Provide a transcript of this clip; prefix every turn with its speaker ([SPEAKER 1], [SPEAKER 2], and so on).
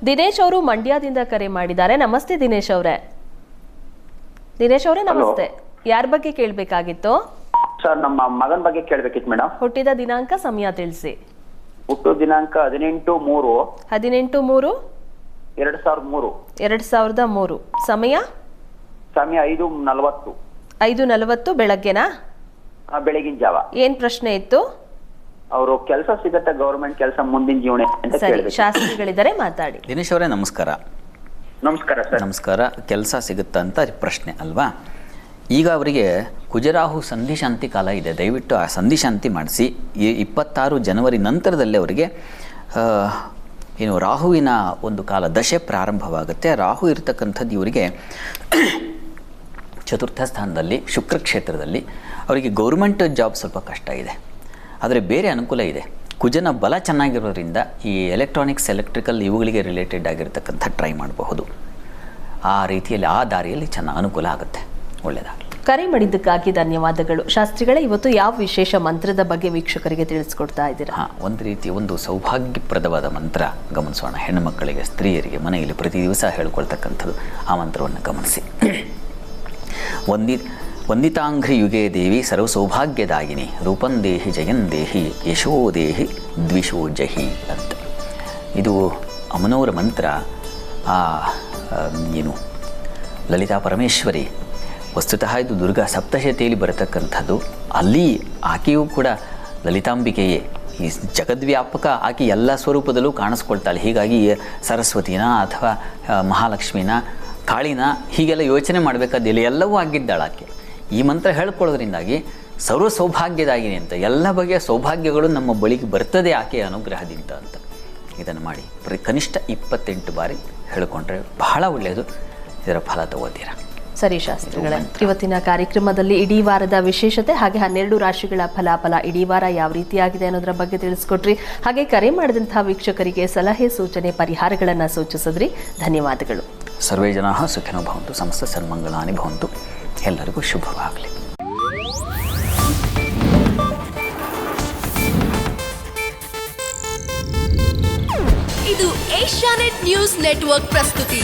[SPEAKER 1] ದಿನೇಶ್ ಅವರು ಮಂಡ್ಯದಿಂದ ಕರೆ ಮಾಡಿದ್ದಾರೆ. ನಮಸ್ತೆ ದಿನೇಶ್ ಅವರೇ. ನಮಸ್ತೆ. ಯಾರ ಬಗ್ಗೆ ಕೇಳಬೇಕಾಗಿತ್ತು?
[SPEAKER 2] ಸರ್, ನಮ್ಮ ಮಗನ ಬಗ್ಗೆ ಕೇಳಬೇಕಿತ್ತು ಮೇಡಮ್.
[SPEAKER 1] ಹುಟ್ಟಿದ ದಿನಾಂಕ, ಸಮಯ ತಿಳಿಸಿ.
[SPEAKER 2] ಹುಟ್ಟು ದಿನಾಂಕ 18/3 2003.
[SPEAKER 1] ಸಮಯ
[SPEAKER 2] 5:40.
[SPEAKER 1] 5:40 ಬೆಳಗ್ಗೆನಾ?
[SPEAKER 2] ಬೆಳಗಿನ ಜಾವ.
[SPEAKER 1] ಏನ್ ಪ್ರಶ್ನೆ ಇತ್ತು?
[SPEAKER 2] ಅವರು ಕೆಲಸ ಸಿಗತ್ತೆ, ಗವರ್ಮೆಂಟ್ ಕೆಲಸ, ಮುಂದಿನ ಜೀವನ ಅಂತ ಕೇಳಬೇಕು.
[SPEAKER 1] ಶಾಸ್ತ್ರಿಗಳಿದ್ದಾರೆ, ಮಾತಾಡಿ.
[SPEAKER 3] ದಿನೇಶ್ ಅವರೇ ನಮಸ್ಕಾರ.
[SPEAKER 2] ನಮಸ್ಕಾರ ಸರ್.
[SPEAKER 3] ನಮಸ್ಕಾರ. ಕೆಲಸ ಸಿಗುತ್ತಾ ಅಂತ ಪ್ರಶ್ನೆ ಅಲ್ವಾ? ಈಗ ಅವರಿಗೆ ಕುಜರಾಹು ಸಂಧಿಶಾಂತಿ ಕಾಲ ಇದೆ. ದಯವಿಟ್ಟು ಆ ಸಂಧಿಶಾಂತಿ ಮಾಡಿಸಿ. 26 ಜನವರಿ ನಂತರದಲ್ಲೇ ಅವರಿಗೆ ರಾಹುವಿನ ಒಂದು ಕಾಲ ದಶೆ ಪ್ರಾರಂಭವಾಗುತ್ತೆ. ರಾಹು ಇರತಕ್ಕಂಥದ್ದು ಇವರಿಗೆ ಚತುರ್ಥ ಸ್ಥಾನದಲ್ಲಿ, ಶುಕ್ರ ಕ್ಷೇತ್ರದಲ್ಲಿ. ಅವರಿಗೆ ಗೌರ್ಮೆಂಟ್ ಜಾಬ್ ಸ್ವಲ್ಪ ಕಷ್ಟ ಇದೆ, ಆದರೆ ಬೇರೆ ಅನುಕೂಲ ಇದೆ. ಕುಜನ ಬಲ ಚೆನ್ನಾಗಿರೋದ್ರಿಂದ ಈ ಎಲೆಕ್ಟ್ರಾನಿಕ್ಸ್, ಎಲೆಕ್ಟ್ರಿಕಲ್ ಇವುಗಳಿಗೆ ರಿಲೇಟೆಡ್ ಆಗಿರ್ತಕ್ಕಂಥ ಟ್ರೈ ಮಾಡಬಹುದು. ಆ ರೀತಿಯಲ್ಲಿ, ಆ ದಾರಿಯಲ್ಲಿ ಚೆನ್ನಾಗಿ ಅನುಕೂಲ ಆಗುತ್ತೆ. ಒಳ್ಳೆಯದಾಗಲಿ.
[SPEAKER 1] ಕರೆ ಮಾಡಿದ್ದಕ್ಕಾಗಿ ಧನ್ಯವಾದಗಳು. ಶಾಸ್ತ್ರಿಗಳೇ, ಇವತ್ತು ಯಾವ ವಿಶೇಷ ಮಂತ್ರದ ಬಗ್ಗೆ ವೀಕ್ಷಕರಿಗೆ ತಿಳಿಸ್ಕೊಡ್ತಾ ಇದ್ದೀರಾ?
[SPEAKER 3] ಒಂದು ಸೌಭಾಗ್ಯಪ್ರದವಾದ ಮಂತ್ರ ಗಮನಿಸೋಣ. ಹೆಣ್ಣು ಮಕ್ಕಳಿಗೆ, ಸ್ತ್ರೀಯರಿಗೆ ಮನೆಯಲ್ಲಿ ಪ್ರತಿ ದಿವಸ ಹೇಳ್ಕೊಳ್ತಕ್ಕಂಥದ್ದು. ಆ ಮಂತ್ರವನ್ನು ಗಮನಿಸಿ. ವಂದಿತಾಂಘ್ರಿ ಯುಗೇ ದೇವಿ ಸರ್ವ ಸೌಭಾಗ್ಯದಾಯಿನಿ, ರೂಪಂ ದೇಹಿ ಜಯನ್ ದೇಹಿ ಯಶೋ ದೇಹಿ ದ್ವಿಷೋ ಜಹಿ ಅಂತ. ಇದು ಅಮ್ಮನವರ ಮಂತ್ರ. ಲಲಿತಾ ಪರಮೇಶ್ವರಿ, ವಸ್ತುತಃ ಇದು ದುರ್ಗಾ ಸಪ್ತಶತಿಯಲ್ಲಿ ಬರತಕ್ಕಂಥದ್ದು. ಅಲ್ಲಿ ಆಕೆಯೂ ಕೂಡ ಲಲಿತಾಂಬಿಕೆಯೇ. ಈ ಜಗದ್ವ್ಯಾಪಕ ಆಕೆ ಎಲ್ಲ ಸ್ವರೂಪದಲ್ಲೂ ಕಾಣಿಸ್ಕೊಳ್ತಾಳೆ. ಹೀಗಾಗಿ ಸರಸ್ವತಿನ ಅಥವಾ ಮಹಾಲಕ್ಷ್ಮಿನ, ಕಾಳಿನ, ಹೀಗೆಲ್ಲ ಯೋಚನೆ ಮಾಡಬೇಕಾದಿಲ್ಲ, ಎಲ್ಲವೂ ಆಗಿದ್ದಾಳೆ ಆಕೆ. ಈ ಮಂತ್ರ ಹೇಳ್ಕೊಳ್ಳೋದ್ರಿಂದಾಗಿ ಸರ್ವ ಸೌಭಾಗ್ಯದಾಗಿನಿ ಅಂತ, ಎಲ್ಲ ಬಗೆಯ ಸೌಭಾಗ್ಯಗಳು ನಮ್ಮ ಬಳಿಗೆ ಬರ್ತದೆ ಆಕೆಯ ಅನುಗ್ರಹದಿಂದ ಅಂತ. ಇದನ್ನು ಮಾಡಿ ಕನಿಷ್ಠ 28 ಬಾರಿ ಹೇಳಿಕೊಂಡ್ರೆ ಬಹಳ ಒಳ್ಳೆಯದು. ಇದರ ಫಲ ತಗೋತೀರಾ.
[SPEAKER 1] ಸರಿ ಶಾಸ್ತ್ರಿಗಳೇ, ಇವತ್ತಿನ ಕಾರ್ಯಕ್ರಮದಲ್ಲಿ ಇಡೀ ವಾರದ ವಿಶೇಷತೆ ಹಾಗೆ 12 ರಾಶಿಗಳ ಫಲಾಫಲ ಇಡೀ ವಾರ ಯಾವ ರೀತಿಯಾಗಿದೆ ಅನ್ನೋದರ ಬಗ್ಗೆ ತಿಳಿಸ್ಕೊಟ್ರಿ. ಹಾಗೆ ಕರೆ ಮಾಡಿದಂತಹ ವೀಕ್ಷಕರಿಗೆ ಸಲಹೆ, ಸೂಚನೆ, ಪರಿಹಾರಗಳನ್ನು ಸೂಚಿಸಿದ್ರಿ. ಧನ್ಯವಾದಗಳು.
[SPEAKER 3] ಸರ್ವೇ ಜನಾಃ ಸುಖಿನೋ ಭವಂತು, ಸಮಸ್ತ ಸನ್ಮಂಗಲಾನಿ ಭವಂತು. ಎಲ್ಲರಿಗೂ ಶುಭವಾಗಲಿ.
[SPEAKER 4] ಇದು ಏಷ್ಯಾನೆಟ್ ನ್ಯೂಸ್ ನೆಟ್ವರ್ಕ್ ಪ್ರಸ್ತುತಿ.